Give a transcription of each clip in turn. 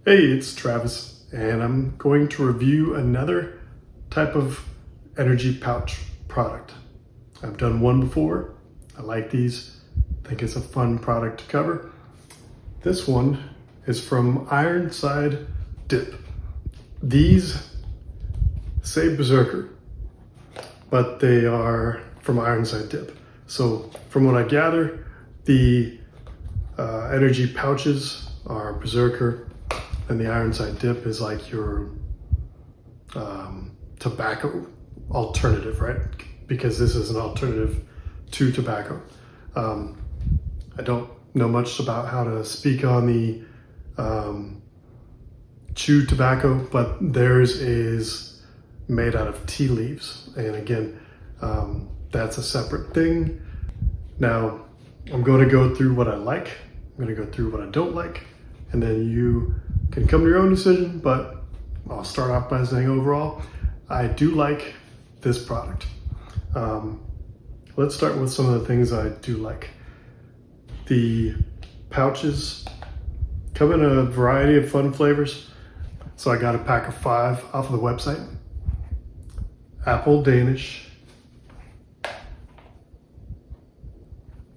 Hey, it's Travis, and I'm going to review another type of energy pouch product. I've done one before. I like these. I think it's a fun product to cover. This one is from Ironside Dip. These say Berserker, but they are from Ironside Dip. So from what I gather, the energy pouches are Berserker, and the Ironside Dip is like your tobacco alternative, right? Because this is an alternative to tobacco. I don't know much about how to speak on the chewed tobacco, but theirs is made out of tea leaves. And again, that's a separate thing. Now, I'm going to go through what I like. I'm going to go through what I don't like, and then you can come to your own decision, but I'll start off by saying overall, I do like this product. Let's start with some of the things I do like. The pouches come in a variety of fun flavors. So I got a pack of 5 off of the website. Apple Danish,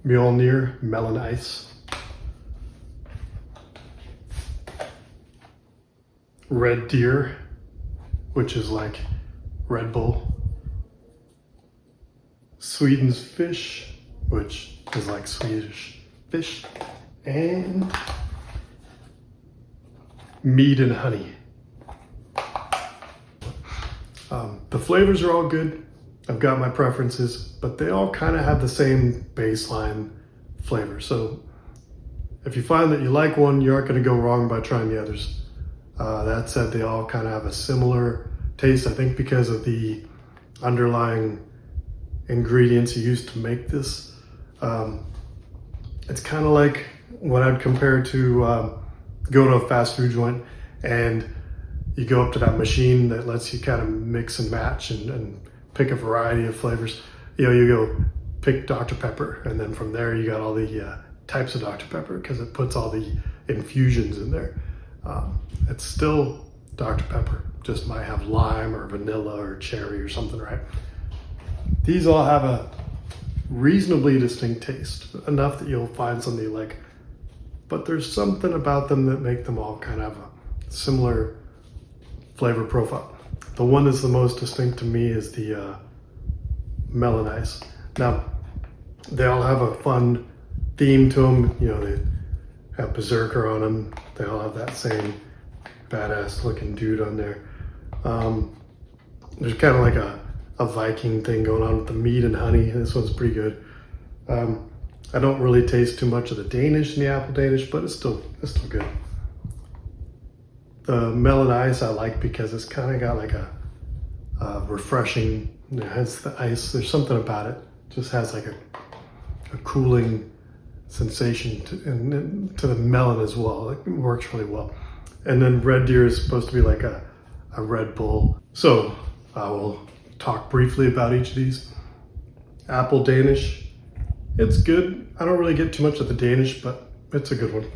Mjolnir Melon Ice, Red Deer, which is like Red Bull, Sweden's Fish, which is like Swedish fish, and Mead and Honey. The flavors are all good. I've got my preferences, but they all kind of have the same baseline flavor. So if you find that you like one, you aren't going to go wrong by trying the others. That said, they all kind of have a similar taste, I think, because of the underlying ingredients used to make this. It's kind of like what I'd compare to go to a fast food joint and you go up to that machine that lets you kind of mix and match and pick a variety of flavors. You know, you go pick Dr. Pepper, and then from there you got all the types of Dr. Pepper because it puts all the infusions in there. It's still Dr. Pepper, just might have lime or vanilla or cherry or something, right? These all have a reasonably distinct taste, enough that you'll find something you like, but there's something about them that make them all kind of a similar flavor profile. The one that's the most distinct to me is the Melon Ice. Now, they all have a fun theme to them. You know, they have Berserker on them. They all have that same badass looking dude on there. There's kind of like a Viking thing going on with the Mead and Honey. This one's pretty good. I don't really taste too much of the Danish and the Apple Danish, but it's still good. The Melon Ice I like because it's kind of got like a refreshing, hence the ice. There's something about it. Just has like a cooling sensation to the melon as well. It works really well. And then Red Deer is supposed to be like a Red Bull. So I will talk briefly about each of these. Apple Danish, it's good. I don't really get too much of the Danish, but it's a good one.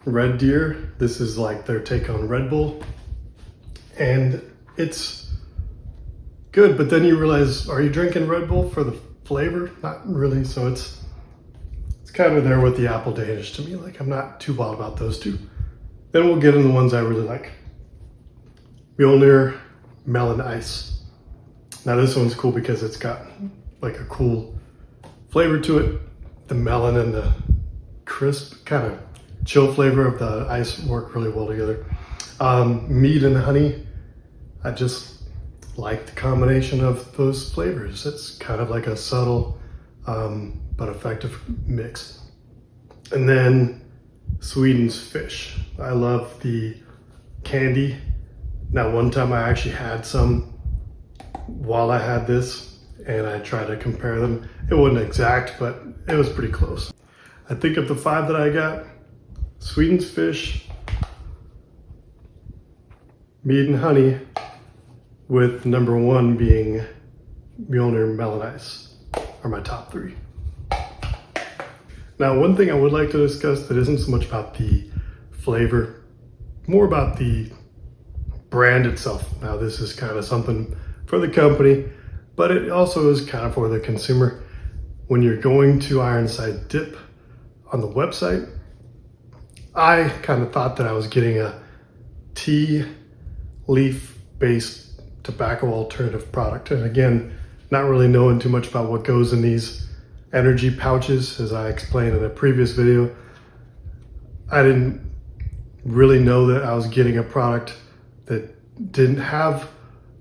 Red Deer, this is like their take on Red Bull, and it's good, but then you realize, are you drinking Red Bull for the flavor? Not really. So it's kind of there with the Apple Danish to me. Like, I'm not too wild about those two. Then we'll get into the ones I really like. Mjolnir Melon Ice. Now this one's cool because it's got like a cool flavor to it. The melon and the crisp kind of chill flavor of the ice work really well together. Mead and Honey, I just like the combination of those flavors. It's kind of like a subtle but effective mix. And then Sweden's Fish. I love the candy. Now, one time I actually had some while I had this, and I tried to compare them. It wasn't exact, but it was pretty close. I think of the 5 that I got, Sweden's Fish, Mead and Honey, with number 1 being Mjolnir Melon Ice, are my top 3. Now, one thing I would like to discuss that isn't so much about the flavor, more about the brand itself. Now this is kind of something for the company, but it also is kind of for the consumer. When you're going to Ironside Dip on the website, I kind of thought that I was getting a tea leaf based tobacco alternative product. And again, not really knowing too much about what goes in these energy pouches, as I explained in a previous video, I didn't really know that I was getting a product that didn't have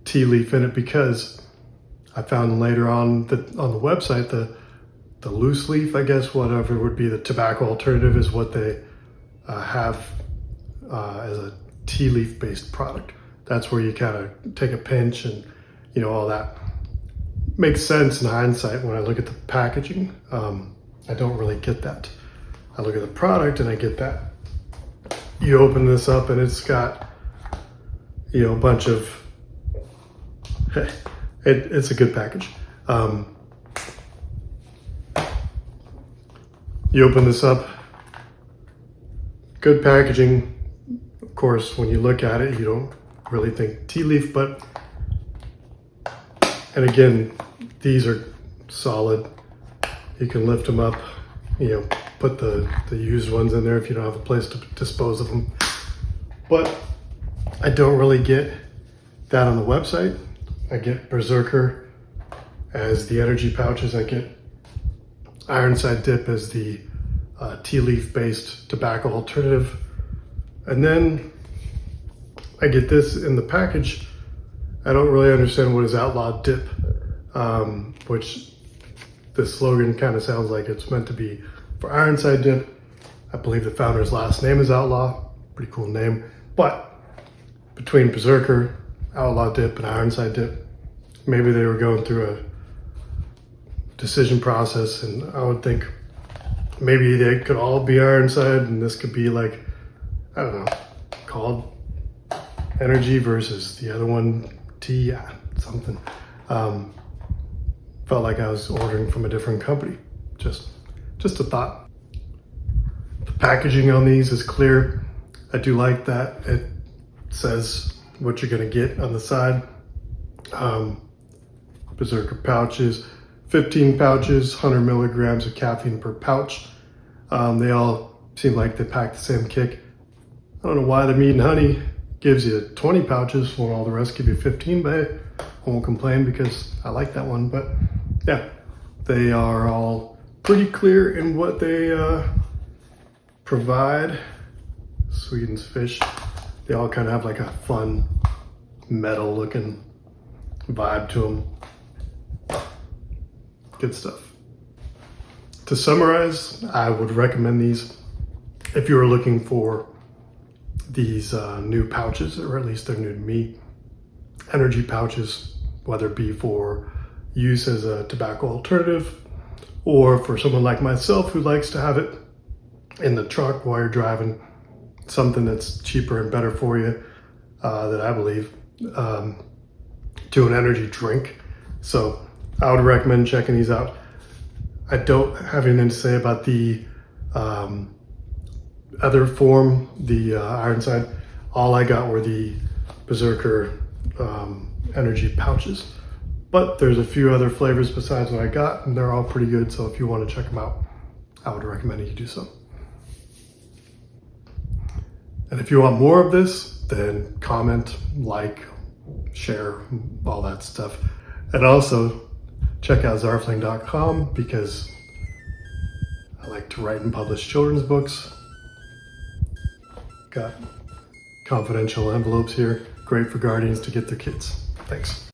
tea leaf in it, because I found later on that on the website, the loose leaf, I guess, whatever would be the tobacco alternative, is what they have as a tea leaf based product. That's where you kind of take a pinch and, you know, all that. Makes sense in hindsight when I look at the packaging. I don't really get that. I look at the product and I get that. You open this up and it's got, you know, a bunch of, it's a good package. You open this up, good packaging. Of course, when you look at it, you don't really think tea leaf, but, and again, these are solid. You can lift them up, you know, put the used ones in there if you don't have a place to dispose of them. But I don't really get that on the website. I get Berserker as the energy pouches. I get Ironside Dip as the tea leaf based tobacco alternative. And then I get this in the package. I don't really understand what is Outlaw Dip, which the slogan kind of sounds like it's meant to be for Ironside Dip. I believe the founder's last name is Outlaw. Pretty cool name. But between Berserker, Outlaw Dip, and Ironside Dip, maybe they were going through a decision process, and I would think maybe they could all be Ironside and this could be like, I don't know, called energy versus the other one tea, yeah, something. Felt like I was ordering from a different company. Just a thought. The packaging on these is clear. I do like that. It says what you're gonna get on the side. Berserker pouches, 15 pouches, 100 milligrams of caffeine per pouch. They all seem like they pack the same kick. I don't know why the meat and honey gives you 20 pouches when all the rest give you 15, but hey, I won't complain because I like that one. But yeah, they are all pretty clear in what they provide. Sweden's fish, they all kind of have like a fun metal looking vibe to them. Good stuff. To summarize, I would recommend these if you were looking for these new pouches, or at least they're new to me, energy pouches, whether it be for use as a tobacco alternative or for someone like myself who likes to have it in the truck while you're driving, something that's cheaper and better for you, that I believe, to an energy drink. So I would recommend checking these out. I don't have anything to say about the other form, the Ironside. All I got were the Berserker energy pouches. But there's a few other flavors besides what I got, and they're all pretty good. So if you want to check them out, I would recommend you do so. And if you want more of this, then comment, like, share, all that stuff. And also check out zarfling.com because I like to write and publish children's books. Got confidential envelopes here, great for guardians to get their kids. Thanks.